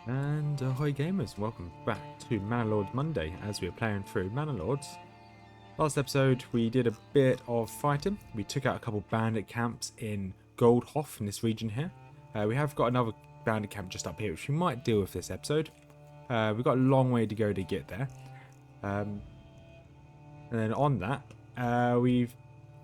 And ahoy gamers, welcome back to Manor Lords Monday as we are playing through Manor Lords. Last episode we did a bit of fighting. We took out a couple bandit camps in Goldhof in this region here. We have got another bandit camp just up here which we might deal with this episode. We've got a long way to go to get there. And then on that, we've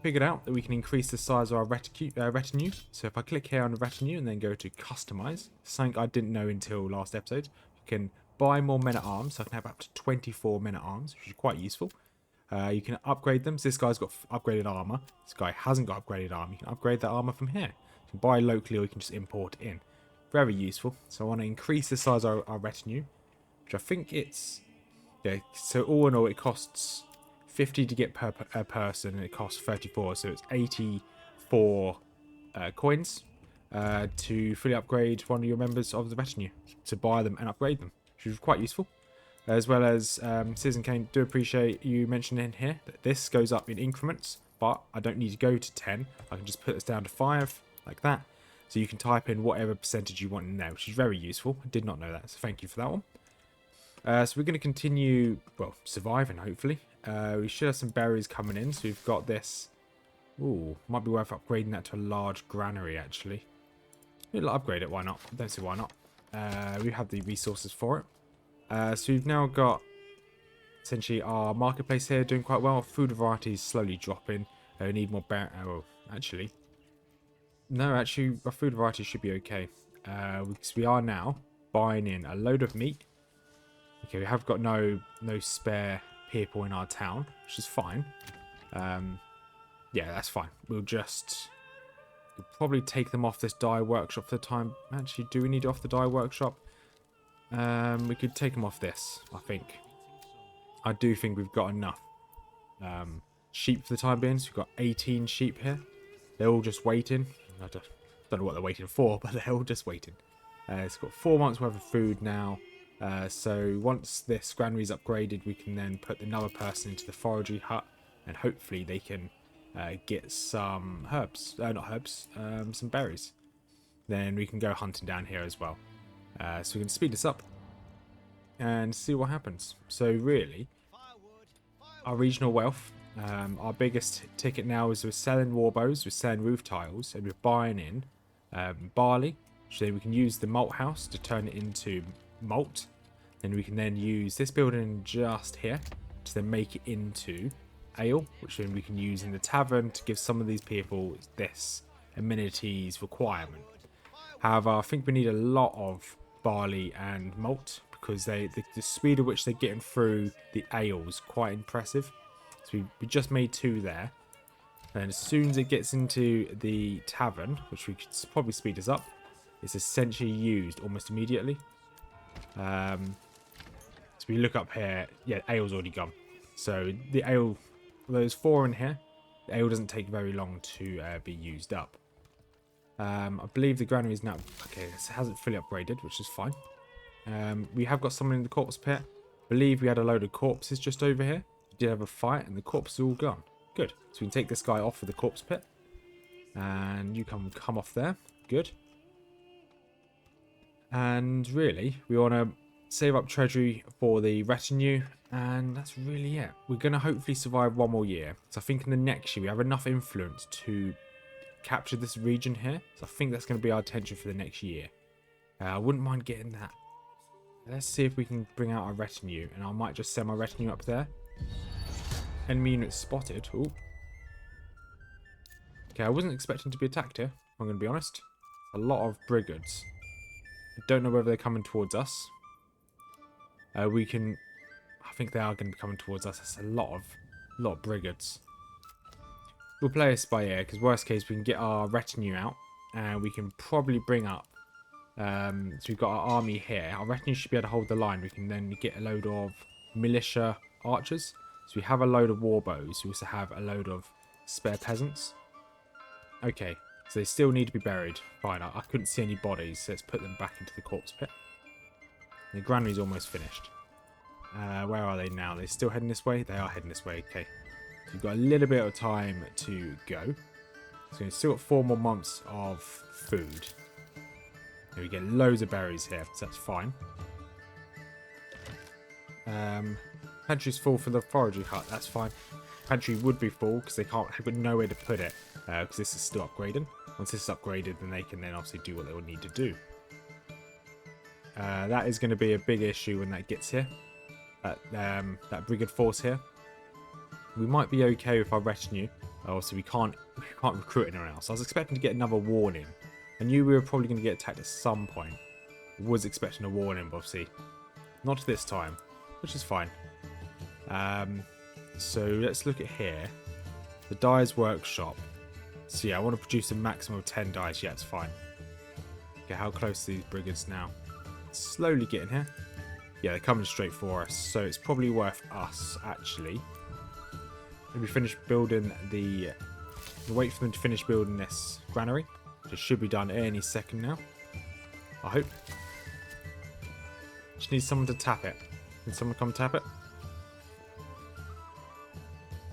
figured out that we can increase the size of our retinue. So if I click here on the retinue and then go to customize, something I didn't know until last episode, you can buy more men at arms. So I can have up to 24 men at arms, which is quite useful. You can upgrade them. So this guy's got upgraded armor. This guy hasn't got upgraded armor. You can upgrade that armor from here. You can buy locally or you can just import it in. Very useful. So I want to increase the size of our retinue, which I think it's... Yeah, so all in all it costs 50 to get per person, and it costs 34, so it's 84 coins to fully upgrade one of your members of the retinue, to buy them and upgrade them, which is quite useful. As well as Citizen Kane, do appreciate you mentioning in here that this goes up in increments, but I don't need to go to 10. I can just put this down to 5 like that, so you can type in whatever percentage you want in there, which is very useful. I did not know that, so thank you for that one. So we're going to continue, well, surviving hopefully. We should have some berries coming in, so we've got this. Ooh, might be worth upgrading that to a large granary actually. We'll upgrade it, why not? I don't see why not. We have the resources for it. So we've now got essentially our marketplace here doing quite well. Food variety is slowly dropping. We need more oh, actually. No, actually, our food variety should be okay. Because we are now buying in a load of meat. Okay, we have got no spare people in our town, which is fine. Yeah, that's fine. We'll probably take them off this dye workshop for the time. Actually, do we need off the dye workshop? We could take them off this, I think. I do think we've got enough sheep for the time being. So we've got 18 sheep here. They're all just waiting. I don't know what they're waiting for, but they're all just waiting. It's got 4 months worth of food now. So once this granary is upgraded, we can then put another person into the foraging hut, and hopefully they can get some herbs, some berries. Then we can go hunting down here as well. So we can speed this up and see what happens. So really, our regional wealth, our biggest ticket now is we're selling warbows, we're selling roof tiles, and we're buying in barley. So we can use the malt house to turn it into malt, and we can then use this building just here to then make it into ale, which then we can use in the tavern to give some of these people this amenities requirement. However, I think we need a lot of barley and malt because the speed at which they're getting through the ale is quite impressive. So we just made 2 there, and as soon as it gets into the tavern, which we could probably speed this up, it's essentially used almost immediately. So we look up here, yeah, ale's already gone. So the ale, there's 4 in here. The ale doesn't take very long to be used up. I believe the granary is now, okay, it hasn't fully upgraded, which is fine. We have got someone in the corpse pit. I believe we had a load of corpses just over here. We did have a fight and the corpses are all gone. Good. So we can take this guy off of the corpse pit. And you can come off there. Good. And really, we want to save up treasury for the retinue, and that's really it. We're going to hopefully survive 1 more year. So I think in the next year we have enough influence to capture this region here. So I think that's going to be our intention for the next year. I wouldn't mind getting that. Let's see if we can bring out our retinue, and I might just send my retinue up there. Enemy unit spotted. Ooh. Okay, I wasn't expecting to be attacked here, I'm going to be honest. A lot of brigands. I don't know whether they're coming towards us. I think they are going to be coming towards us. That's a lot of brigands. We'll play this by ear, because worst case we can get our retinue out, and we can probably bring up. So we've got our army here. Our retinue should be able to hold the line. We can then get a load of militia archers. So we have a load of warbows. We also have a load of spare peasants. Okay. So they still need to be buried. Fine, I couldn't see any bodies, so let's put them back into the corpse pit. The granary's almost finished. Where are they now? Are they still heading this way? They are heading this way, okay. So we've got a little bit of time to go. So we've still got 4 more months of food. We get loads of berries here, so that's fine. Pantry's full for the foraging hut. That's fine. Pantry would be full because they've got nowhere to put it because this is still upgrading. Once this is upgraded, then they can then obviously do what they would need to do. That is going to be a big issue when that gets here. That brigade force here. We might be okay with our retinue. Obviously, we can't recruit anyone else. I was expecting to get another warning. I knew we were probably going to get attacked at some point. I was expecting a warning, but obviously not this time, which is fine. So let's look at here. The dyer's workshop. So yeah, I want to produce a maximum of 10 dyes. Yeah, it's fine. Okay, how close are these brigades now? Slowly getting here. Yeah, they're coming straight for us. So it's probably worth us, actually. When we finish building the... We'll wait for them to finish building this granary. It should be done any second now. I hope. Just need someone to tap it. Can someone come tap it?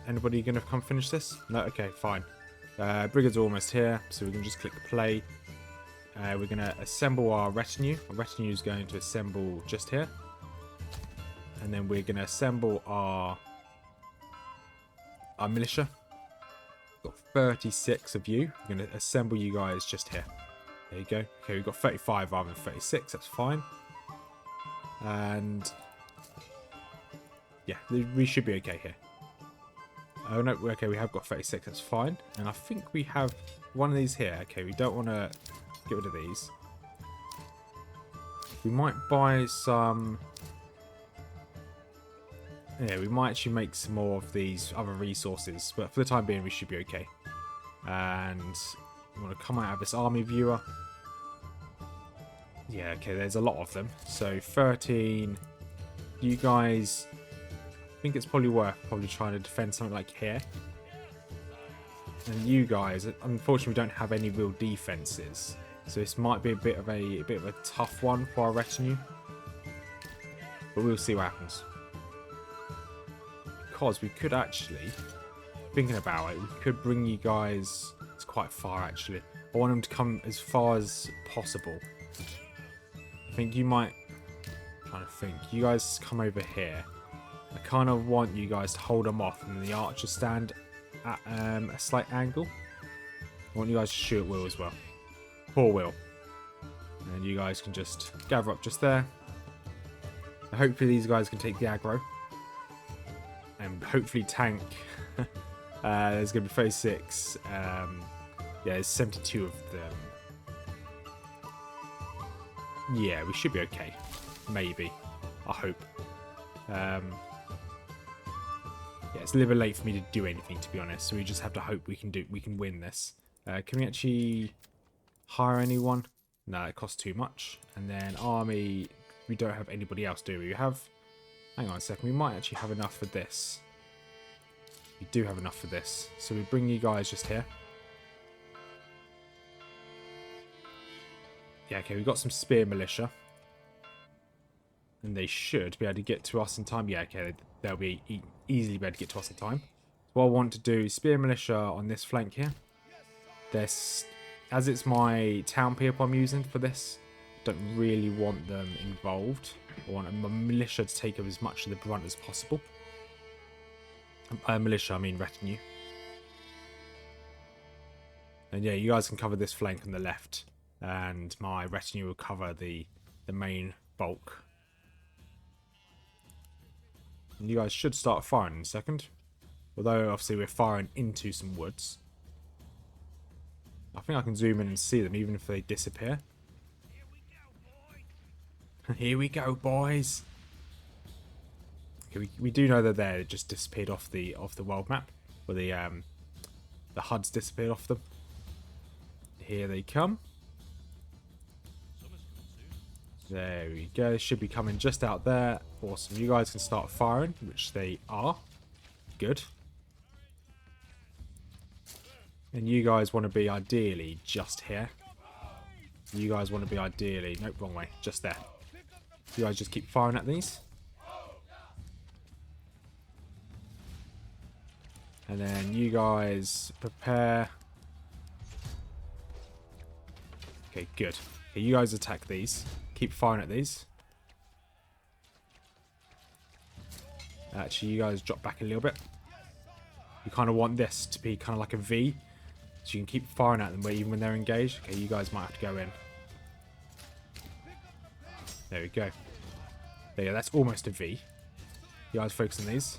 Anybody going to come finish this? No? Okay, fine. Brigade's almost here, so we can just click play. We're going to assemble our retinue. Our retinue is going to assemble just here. And then we're going to assemble our militia. We've got 36 of you. We're going to assemble you guys just here. There you go. Okay, we've got 35 rather than 36. That's fine. And yeah, we should be okay here. Oh no, okay, we have got 36, that's fine. And I think we have one of these here. Okay, we don't want to get rid of these. We might buy some... Yeah, we might actually make some more of these other resources. But for the time being, we should be okay. And we want to come out of this army viewer. Yeah, okay, there's a lot of them. So 13. You guys... I think it's probably worth trying to defend something like here. And you guys, unfortunately, we don't have any real defenses, so this might be a bit of a tough one for our retinue. But we'll see what happens. Because we could actually, thinking about it, we could bring you guys. It's quite far actually. I want them to come as far as possible. I think you might. I'm trying to think. You guys come over here. I kind of want you guys to hold them off and the archers stand at a slight angle. I want you guys to shoot at Will as well. Poor Will. And you guys can just gather up just there. And hopefully these guys can take the aggro. And hopefully tank. There's going to be 36. Yeah, there's 72 of them. Yeah, we should be okay. Maybe. I hope. Yeah, it's a little bit late for me to do anything, to be honest. So we just have to hope we can win this. Can we actually hire anyone? No, it costs too much. And then army, we don't have anybody else, do we? We have... Hang on a second. We might actually have enough for this. We do have enough for this. So we bring you guys just here. Yeah, okay. We've got some spear militia. And they should be able to get to us in time. Yeah, okay. They'll be easily be able to get to us in time. What I want to do is spear militia on this flank here. This, as it's my town people I'm using for this, don't really want them involved. I want a militia to take up as much of the brunt as possible. Militia, I mean retinue. And yeah, you guys can cover this flank on the left. And my retinue will cover the main bulk. And you guys should start firing in a second. Although, obviously, we're firing into some woods. I think I can zoom in and see them, even if they disappear. Here we go, boys! Okay, we do know they're there. They just disappeared off the world map. Or the HUD's disappeared off them. Here they come. There we go. They should be coming just out there. Awesome. You guys can start firing, which they are. Good. And you guys want to be ideally just here. You guys want to be ideally... Nope, wrong way. Just there. You guys just keep firing at these. And then you guys prepare. Okay, good. Okay, you guys attack these. Keep firing at these. Actually, you guys drop back a little bit. You kind of want this to be kind of like a V. So you can keep firing at them even when they're engaged. Okay, you guys might have to go in. There we go. There you go, that's almost a V. You guys focus on these.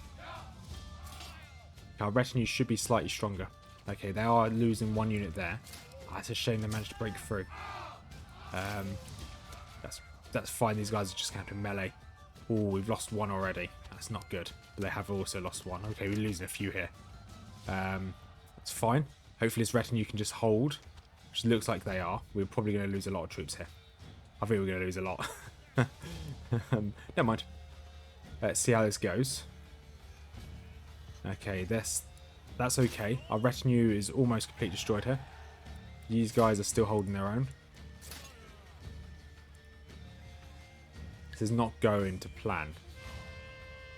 Our retinue should be slightly stronger. Okay, they are losing one unit there. Oh, it's a shame they managed to break through. That's fine. These guys are just going to have to melee. Oh, we've lost one already. That's not good. But they have also lost one. Okay, we're losing a few here. That's fine. Hopefully this retinue can just hold. Which looks like they are. We're probably going to lose a lot of troops here. I think we're going to lose a lot. Never mind. Let's see how this goes. Okay, that's okay. Our retinue is almost completely destroyed here. These guys are still holding their own. This is not going to plan.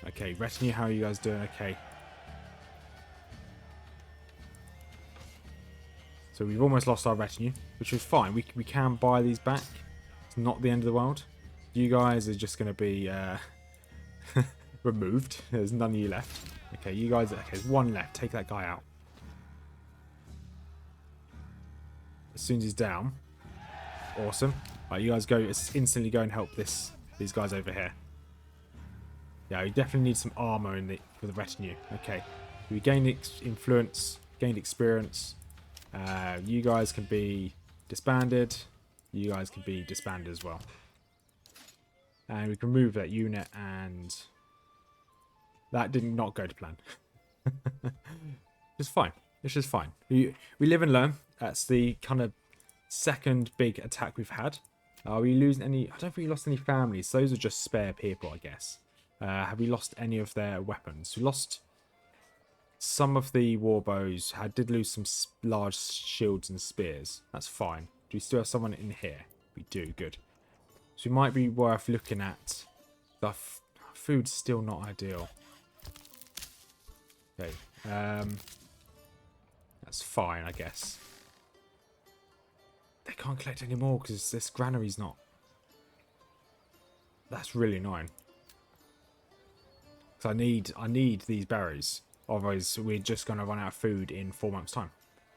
Okay, retinue, how are you guys doing? Okay. So we've almost lost our retinue, which is fine. We can buy these back. It's not the end of the world. You guys are just going to be removed. There's none of you left. Okay, you guys... Okay, there's one left. Take that guy out. As soon as he's down. Awesome. Right, you guys go... Instantly go and help these guys over here. Yeah, we definitely need some armor for the retinue. Okay. We gained influence, gained experience. You guys can be disbanded. You guys can be disbanded as well. And we can move that unit, and that did not go to plan. It's fine. It's just fine. We live and learn. That's the kind of second big attack we've had. Are we losing any? I don't think we lost any families. Those are just spare people, I guess. Have we lost any of their weapons? We lost some of the warbows. Did lose some large shields and spears. That's fine. Do we still have someone in here? We do. Good. So it might be worth looking at. The food's still not ideal. Okay. That's fine, I guess. They can't collect any more because this granary's not. That's really annoying. Because I need these berries. Otherwise, we're just going to run out of food in 4 months' time.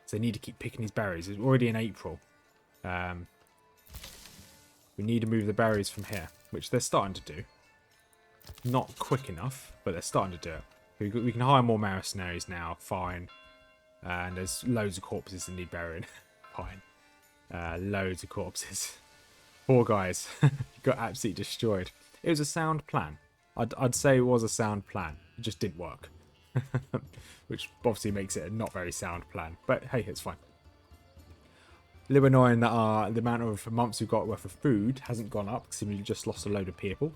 So they need to keep picking these berries. It's already in April. We need to move the berries from here, which they're starting to do. Not quick enough, but they're starting to do it. We can hire more mercenaries now. Fine. And there's loads of corpses that need burying. Fine. Loads of corpses. Poor guys. Got absolutely destroyed. It was a sound plan. I'd say it was a sound plan. It just didn't work. Which obviously makes it a not very sound plan. But hey, it's fine. A little annoying that the amount of months we've got worth of food hasn't gone up because we just lost a load of people.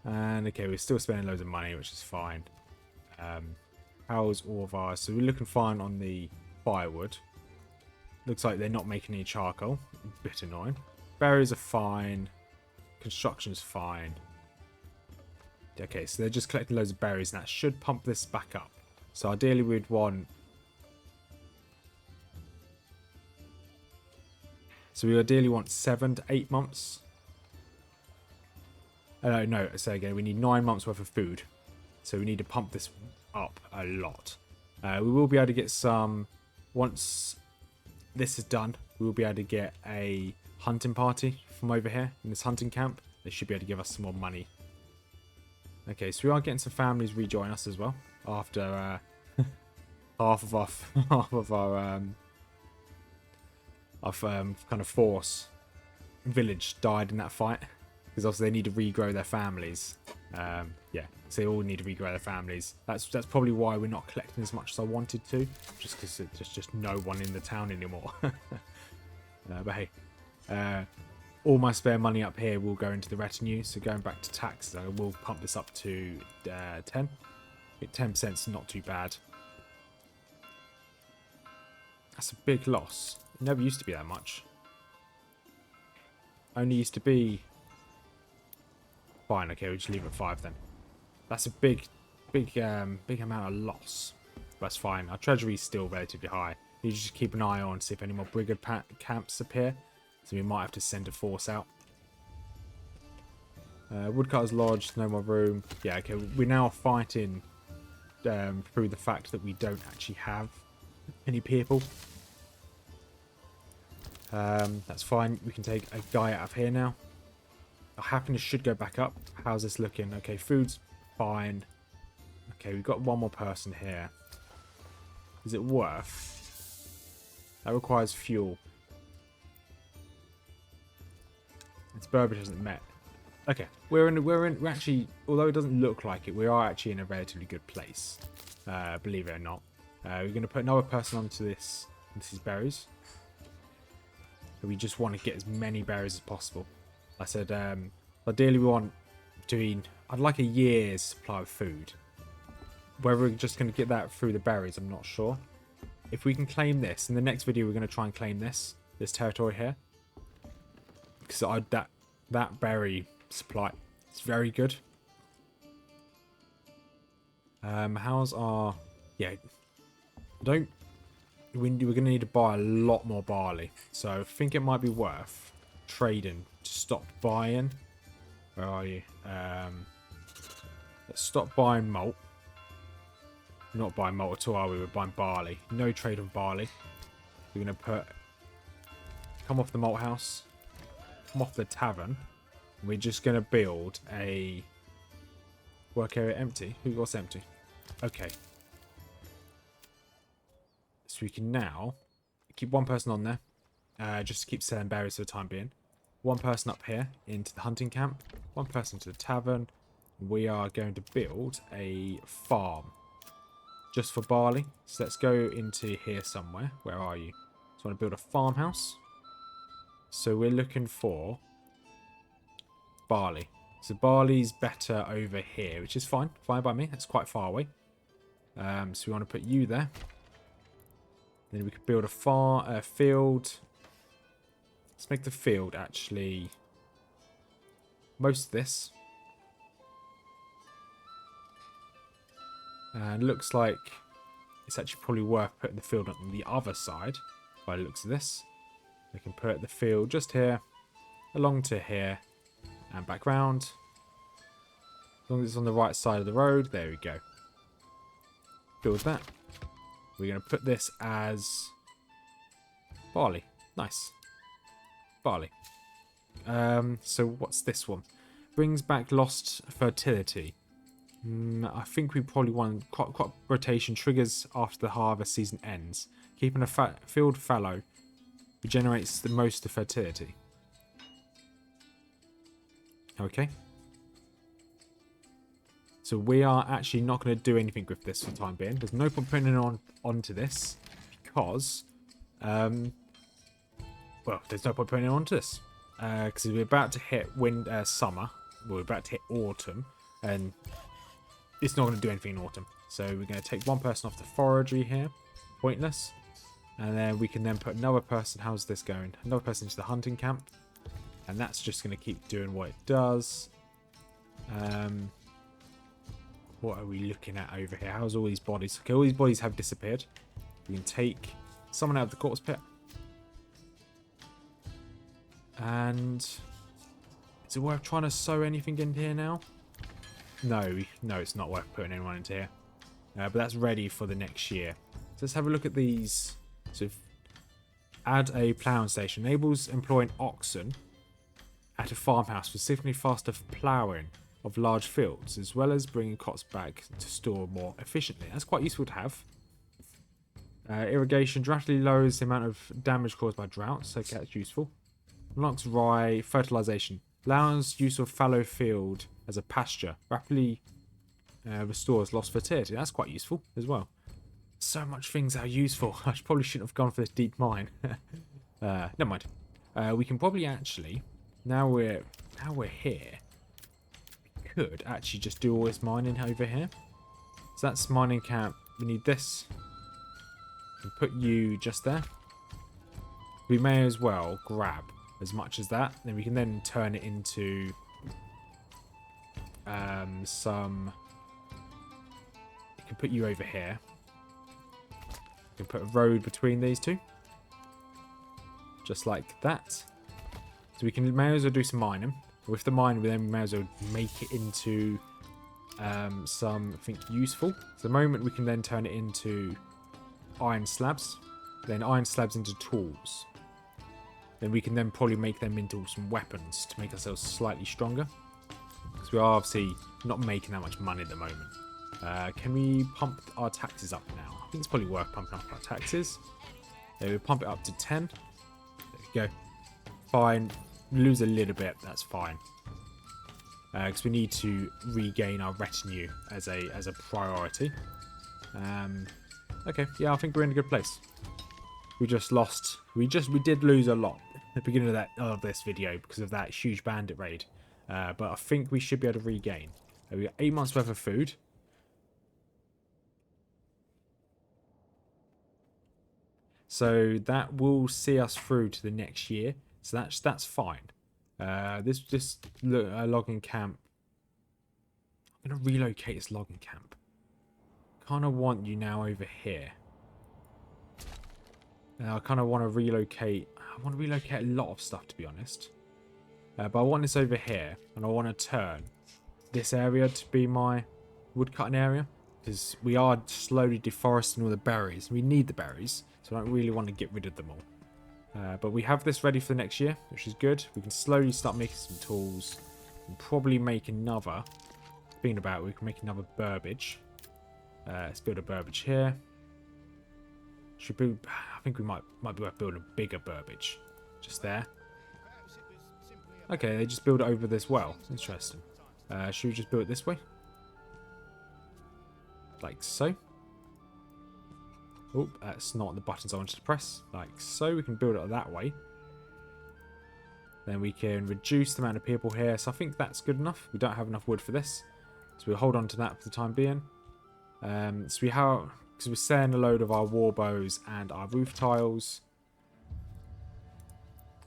And okay, we're still spending loads of money, which is fine. How's all of ours? So we're looking fine on the firewood. Looks like they're not making any charcoal. A bit annoying. Berries are fine. Construction's fine. Okay, so they're just collecting loads of berries, and that should pump this back up. So ideally we'd want... So we ideally want 7 to 8 months. No, say again, we need 9 months worth of food. So we need to pump this up a lot. We will be able to get some... Once this is done, we will be able to get a hunting party from over here in this hunting camp. They should be able to give us some more money. Okay, so we are getting some families rejoin us as well. After half of our kind of force village died in that fight. Because obviously they need to regrow their families. Yeah, so they all need to regrow their families. That's probably why we're not collecting as much as I wanted to. Just because there's just no one in the town anymore. But hey, all my spare money up here will go into the retinue. So going back to taxes, I will pump this up to 10. 10% is not too bad. That's a big loss. It never used to be that much. Only used to be... Fine, okay, we'll just leave it at 5 then. That's a big amount of loss. That's fine. Our treasury is still relatively high. You just keep an eye on, see if any more brigade camps appear. So we might have to send a force out. Woodcutter's Lodge, no more room. Yeah, okay, we're now fighting through the fact that we don't actually have any people. That's fine. We can take a guy out of here now. Our happiness should go back up. How's this looking? Okay, food's fine. Okay, we've got one more person here. Is it worth? That requires fuel. Its Burbage hasn't met. Okay, we're actually, although it doesn't look like it, we are actually in a relatively good place. Believe it or not. We're going to put another person onto this. This is berries. We just want to get as many berries as possible. I said, ideally we want between, I'd like a year's supply of food. Whether we're just going to get that through the berries, I'm not sure. If we can claim this, in the next video we're going to try and claim this territory here. Because that berry supply, it's very good. How's our, yeah, we're going to need to buy a lot more barley. So I think it might be worth trading to stop buying. Where are you? Let's stop buying malt. We're not buying malt at all, are we? We're buying barley. No trade on barley. We're going to come off the malt house, come off the tavern. We're just going to build a work area empty. What's empty? Okay. So we can now keep one person on there, just to keep selling berries for the time being. One person up here into the hunting camp. One person to the tavern. We are going to build a farm just for barley. So let's go into here somewhere. Where are you? So I want to build a farmhouse. So we're looking for barley. So barley's better over here, which is fine. Fine by me. That's quite far away. So we want to put you there. Then we could build a field. Let's make the field actually most of this. And looks like it's actually probably worth putting the field on the other side by the looks of this. We can put the field just here, along to here, and back round. As long as it's on the right side of the road, there we go. Build that. We're going to put this as barley. Nice. Barley. So what's this one? Brings back lost fertility. I think we probably want crop rotation triggers after the harvest season ends. Keeping a field fallow regenerates the most of fertility. Okay. So we are actually not going to do anything with this for the time being. There's no point putting it onto this because, well, there's no point putting it onto this because we're about to hit summer. We're about to hit autumn, and it's not going to do anything in autumn. So we're going to take one person off the foragery here, pointless, and then we can then put another person. How's this going? Another person into the hunting camp, and that's just going to keep doing what it does. What are we looking at over here? How's all these bodies? Okay, all these bodies have disappeared. We can take someone out of the corpse pit. And is it worth trying to sew anything in here now? No, it's not worth putting anyone into here. But that's ready for the next year. So let's have a look at these. So add a ploughing station. Enables employing oxen at a farmhouse for significantly faster ploughing of large fields, as well as bringing crops back to store more efficiently. That's quite useful to have. Irrigation drastically lowers the amount of damage caused by droughts. Okay, that's useful. Unlocks rye fertilization. Allows use of fallow field as a pasture. Rapidly restores lost fertility. That's quite useful as well. So much things are useful. I probably shouldn't have gone for this deep mine. Never mind. We can probably actually, now we're here, we could actually just do all this mining over here. So that's mining camp. We need this. And put you just there. We may as well grab as much as that. Then we can then turn it into some. You can put you over here. You can put a road between these two. Just like that. So we may as well do some mining. With the mine, we may as well make it into something useful. So the moment we can then turn it into iron slabs, then iron slabs into tools. Then we can then probably make them into some weapons to make ourselves slightly stronger. Because we are obviously not making that much money at the moment. Can we pump our taxes up now? I think it's probably worth pumping up our taxes. There, we pump it up to 10. There we go. Fine. Lose a little bit, that's fine. Because we need to regain our retinue as a priority. Okay, yeah, I think we're in a good place. We just lost. We did lose a lot at the beginning of this video because of that huge bandit raid. But I think we should be able to regain. We got 8 months worth of food. So that will see us through to the next year. So that's fine. This logging camp. I'm gonna relocate this logging camp. Kind of want you now over here. I kind of want to relocate. I want to relocate a lot of stuff, to be honest. But I want this over here, and I want to turn this area to be my woodcutting area, because we are slowly deforesting all the berries. We need the berries, so I don't really want to get rid of them all. But we have this ready for the next year, which is good. We can slowly start making some tools and probably make another. Thinking about it, we can make another Burbage. Let's build a Burbage here. Should build. I think we might be worth building a bigger Burbage, just there. Okay, they just build it over this well. Interesting. Should we just build it this way, like so? Oh, that's not the buttons I wanted to press. Like so, we can build it that way. Then we can reduce the amount of people here. So I think that's good enough. We don't have enough wood for this, so we'll hold on to that for the time being. So we have, because we're selling a load of our war bows and our roof tiles.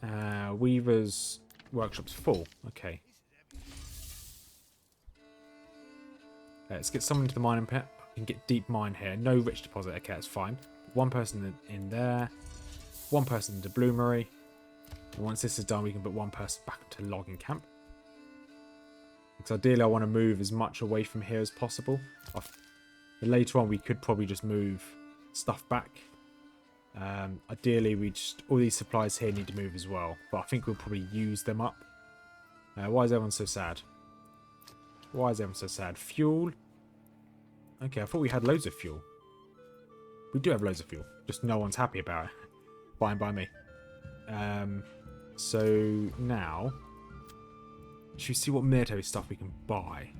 Weaver's workshop's full. Okay. Let's get someone into the mining pit. We can get deep mine here. No rich deposit. Okay, that's fine. One person in there. One person into bloomery. And once this is done, we can put one person back into logging camp. Because ideally, I want to move as much away from here as possible. Later on, we could probably just move stuff back. Ideally, all these supplies here need to move as well. But I think we'll probably use them up. Why is everyone so sad? Why is everyone so sad? Fuel. Okay, I thought we had loads of fuel. We do have loads of fuel. Just no one's happy about it. Fine by me. So now, should we see what military stuff we can buy?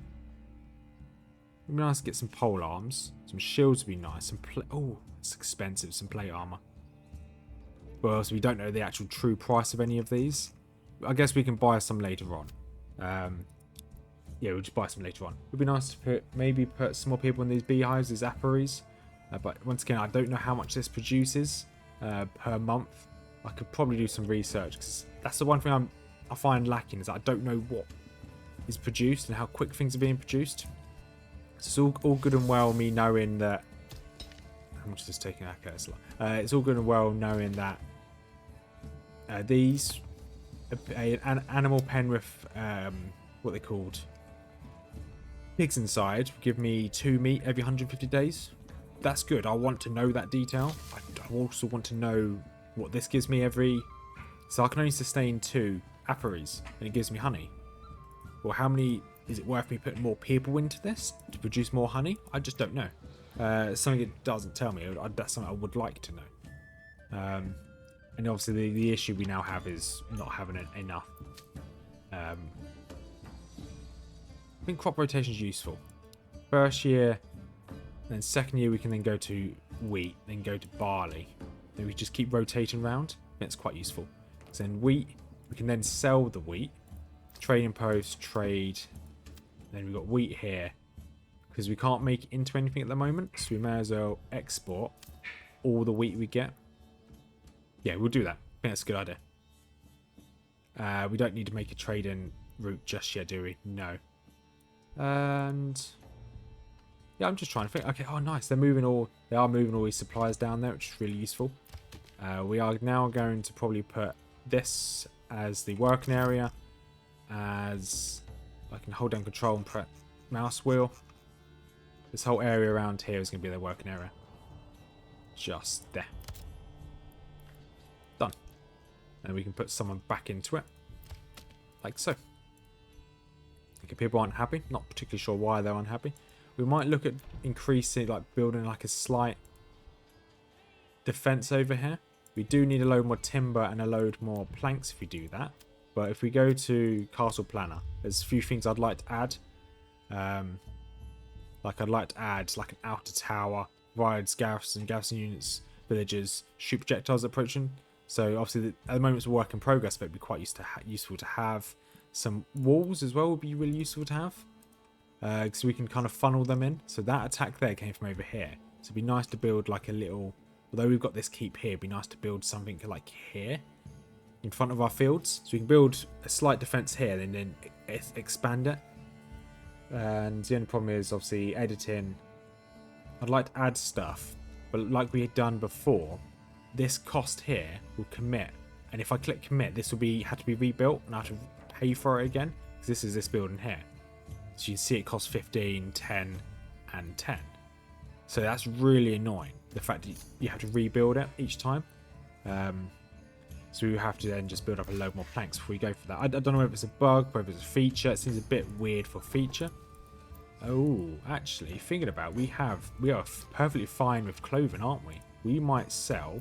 It'd be nice to get some pole arms. Some shields would be nice. Some oh, it's expensive. Some plate armor. Well, so we don't know the actual true price of any of these. I guess we can buy some later on. Yeah, we'll just buy some later on. It would be nice to maybe put some more people in these beehives, these apiaries. But once again, I don't know how much this produces per month. I could probably do some research, because that's the one thing I find lacking, is that I don't know what is produced and how quick things are being produced. So it's all good and well me knowing that. How much is this taking? Okay, it's all good and well knowing that these an animal pen with what they called pigs inside give me 2 meat every 150 days. That's good. I want to know that detail. I also want to know what this gives me every. So I can only sustain 2 apiaries, and it gives me honey. Well, how many? Is it worth me putting more people into this to produce more honey? I just don't know. Something it doesn't tell me. That's something I would like to know. And obviously the issue we now have is not having enough. I think crop rotation is useful. First year, then second year we can then go to wheat, then go to barley. Then we just keep rotating around. It's quite useful. So then wheat, we can then sell the wheat. Trading post, trade. Then we've got wheat here, because we can't make it into anything at the moment, so we may as well export all the wheat we get. Yeah, we'll do that. I think that's a good idea. We don't need to make a trading route just yet, do we? No. And yeah, I'm just trying to think. Okay, oh nice. They are moving all these supplies down there, which is really useful. We are now going to probably put this as the working area, as I can hold down control and press mouse wheel. This whole area around here is going to be their working area. Just there. Done. And we can put someone back into it. Like so. Okay, people aren't happy. Not particularly sure why they're unhappy. We might look at increasing, like building like a slight defense over here. We do need a load more timber and a load more planks if we do that. But if we go to Castle Planner, there's a few things I'd like to add. Like I'd like to add like an outer tower, rides, garrison units, villagers, shoot projectiles approaching. So obviously at the moment it's a work in progress, but it'd be quite useful to have some walls as well. Would be really useful to have, so we can kind of funnel them in. So that attack there came from over here. So it'd be nice to build like a little. Although we've got this keep here, it'd be nice to build something like here in front of our fields. So we can build a slight defense here and then expand it. And the only problem is obviously editing. I'd like to add stuff, but like we had done before, this cost here will commit. And if I click commit, this will have to be rebuilt and I have to pay for it again. Because this is this building here. So you can see it costs 15, 10, and 10. So that's really annoying. The fact that you have to rebuild it each time. So we have to then just build up a load more planks before we go for that. I don't know if it's a bug, whether it's a feature. It seems a bit weird for feature. Oh, actually, thinking about it, we are perfectly fine with clothing, aren't we? We might sell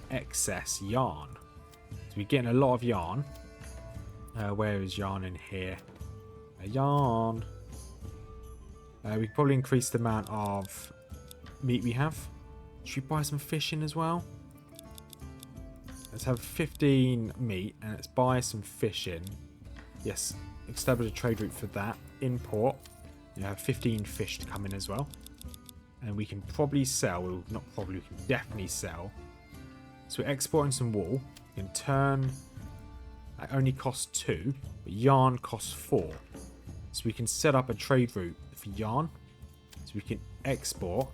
excess yarn. So we're getting a lot of yarn. Where is yarn in here? Yarn. We could probably increase the amount of meat we have. Should we buy some fish in as well? Let's have 15 meat and let's buy some fish in. Yes, establish a trade route for that. Import. You have 15 fish to come in as well. And we can probably sell, well, not probably, we can definitely sell. So we're exporting some wool. We can turn, that only costs 2, but yarn costs 4. So we can set up a trade route for yarn. So we can export.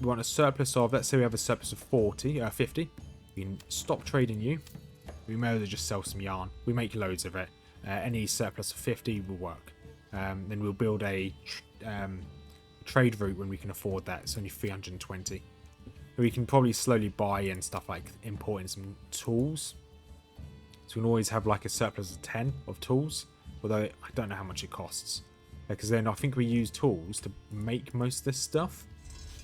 We want a surplus of, let's say we have a surplus of 50. We can stop trading you. We may as well just sell some yarn. We make loads of it. Any surplus of 50 will work. Then we'll build a trade route when we can afford that. It's only 320. We can probably slowly buy in stuff like importing some tools. So we can always have like a surplus of 10 of tools. Although I don't know how much it costs. Because then I think we use tools to make most of this stuff.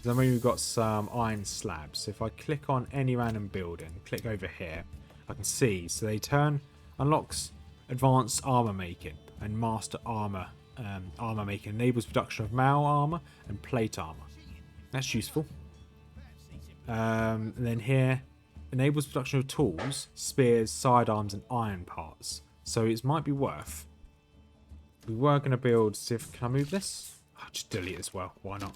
Then we've got some iron slabs. So if I click on any random building, click over here, I can see. So they unlocks advanced armor making and master armor making. Enables production of mail armor and plate armor. That's useful. And then here, enables production of tools, spears, sidearms, and iron parts. So it might be worth. We were going to build. See if can I move this? I'll just delete it as well. Why not?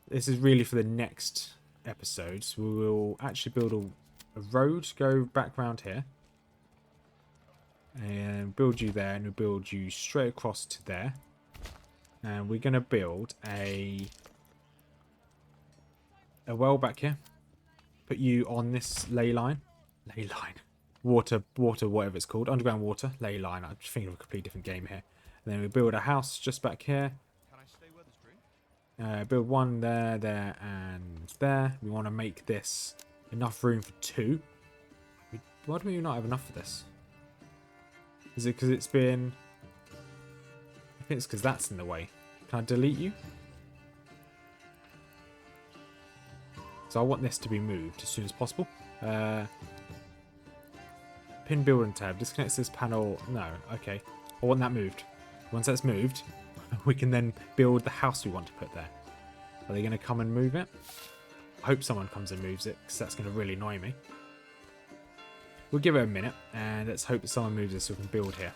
This is really for the next episode. So we will actually build a road. Go back round here. And build you there. And we'll build you straight across to there. And we're going to build a well back here. Put you on this ley line. Ley line. Water, whatever it's called. Underground water. Ley line. I'm just thinking of a completely different game here. And then we build a house just back here. Build one there, and there. We want to make this enough room for 2. Why do we not have enough for this? Is it because it's been... I think it's because that's in the way. Can I delete you? So I want this to be moved as soon as possible. Pin building tab. Disconnects this panel. No, okay. I want that moved. Once that's moved... we can then build the house we want to put there. Are they going to come and move it? I hope someone comes and moves it, because that's going to really annoy me. We'll give it a minute, and let's hope that someone moves it so we can build here.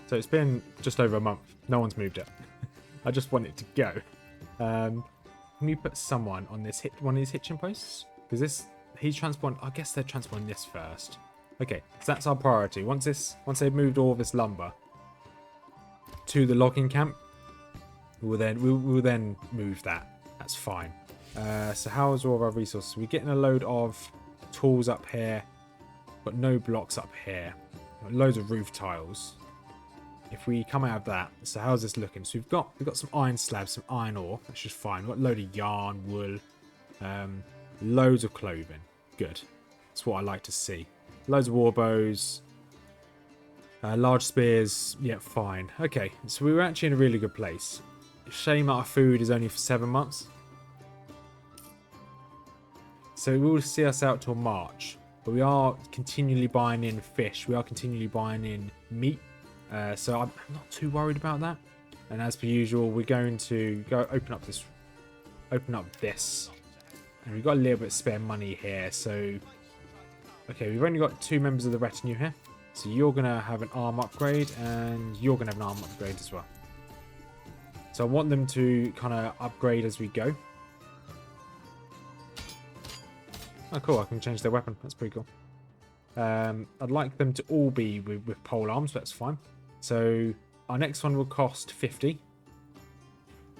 So it's been just over a month. No one's moved it. I just want it to go. Can we put someone on this one of these hitching posts? Because he's transporting... I guess they're transporting this first. Okay, so that's our priority. Once they've moved all this lumber to the logging camp, we will then move that. That's fine. So how's all of our resources? We're getting a load of tools up here. Got no blocks up here. Got loads of roof tiles. If we come out of that, so how's this looking? So we've got some iron slabs, some iron ore. That's just fine. We've got a load of yarn, wool, loads of clothing. Good. That's what I like to see. Loads of war bows, large spears. Yeah, fine. Okay, so we were actually in a really good place. Shame that our food is only for 7 months. So we will see us out till March. But we are continually buying in fish. We are continually buying in meat. So I'm not too worried about that. And as per usual, we're going to go open up this. And we've got a little bit of spare money here. So, okay, we've only got 2 members of the retinue here. So you're going to have an arm upgrade and you're going to have an arm upgrade as well. So I want them to kind of upgrade as we go. Oh, cool. I can change their weapon. That's pretty cool. I'd like them to all be with pole arms. But that's fine. So our next one will cost 50.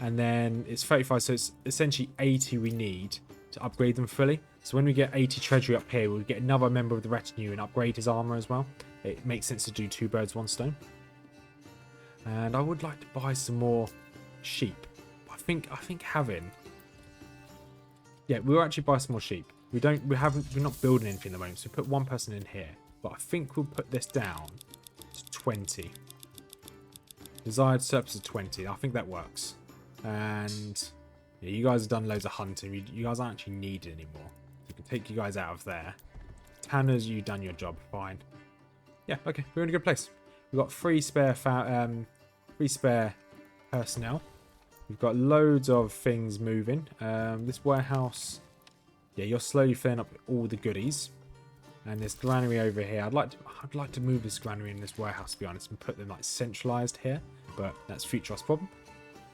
And then it's 35. So it's essentially 80 we need to upgrade them fully. So when we get 80 treasury up here, we'll get another member of the retinue and upgrade his armor as well. It makes sense to do 2 birds, 1 stone. And I would like to buy some more sheep. I think having, yeah, we'll actually buy some more sheep. We're not building anything at the moment, so put 1 person in here. But I think we'll put this down to 20. Desired surplus of 20. I think that works. And yeah, you guys have done loads of hunting. You guys aren't actually needed anymore. You can take you guys out of there. Tanners, you've done your job. Fine. Yeah, okay, we're in a good place. We've got 3 spare personnel. We've got loads of things moving. This warehouse, yeah, you're slowly filling up all the goodies. And this granary over here, I'd like to move this granary in this warehouse, to be honest, and put them like centralized here. But that's future problem.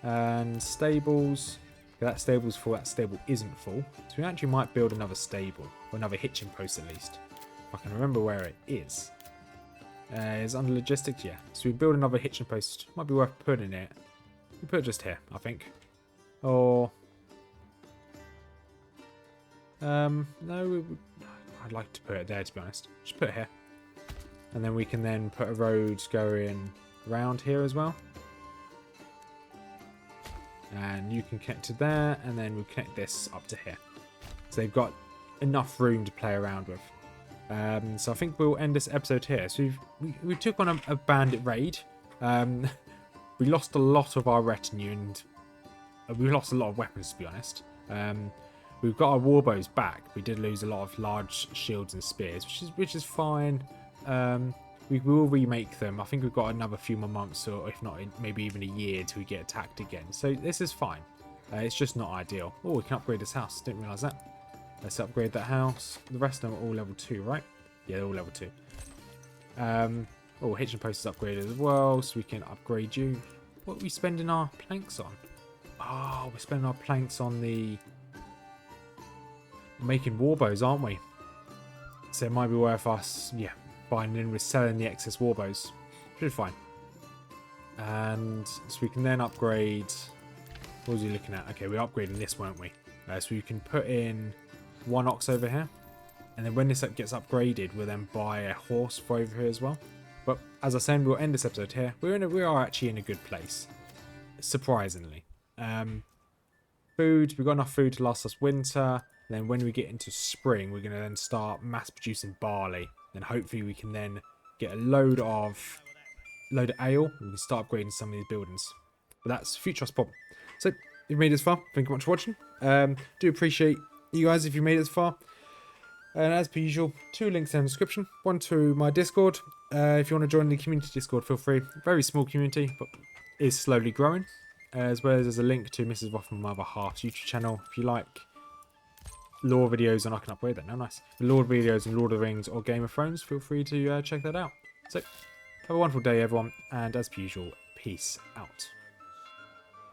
And stables. That stable's full. That stable isn't full. So we actually might build another stable, or another hitching post at least. If I can remember where it is. It's under logistics, yeah. So we build another hitching post. Might be worth putting it. We put it just here, I think. Or no, I'd like to put it there, to be honest. Just put it here. And then we can then put a road going around here as well. And you can connect to there, and then we'll connect this up to here. So they've got enough room to play around with. So I think we'll end this episode here. So we took on a bandit raid. We lost a lot of our retinue, and we lost a lot of weapons, to be honest. We've got our warbows back. We did lose a lot of large shields and spears, which is fine. We will remake them. I think we've got another few more months, or if not, maybe even a year till we get attacked again. So this is fine. It's just not ideal. Oh, we can upgrade this house. Didn't realise that. Let's upgrade that house. The rest of them are all level 2, right? Yeah, they're all level 2. Oh, hitching post is upgraded as well, so we can upgrade you. What are we spending our planks on? Oh, we're spending our planks on the making warbows, aren't we? So it might be worth us, yeah, buying and reselling the excess warbows. Should be fine. And so we can then upgrade. What was he looking at? Okay, we're upgrading this, weren't we? So we can put in 1 ox over here, and then when this gets upgraded, we'll then buy a horse for over here as well. But as I said, we'll end this episode here. We are actually in a good place, surprisingly. Food, we've got enough food to last us winter. Then when we get into spring, we're going to then start mass producing barley. Then hopefully we can then get a load of ale. We can start upgrading some of these buildings. But that's future us problem. So if you've made it this far, thank you very much for watching. Do appreciate you guys if you made it this far. And as per usual, 2 links in the description. 1 to my Discord. If you want to join the community Discord, feel free. Very small community, but is slowly growing. As well as there's a link to Mrs Rothmers, my other half's YouTube channel. If you like lore videos, and I can upgrade that now, nice. Lore videos and Lord of the Rings or Game of Thrones, feel free to check that out. So, have a wonderful day, everyone. And as per usual, peace out.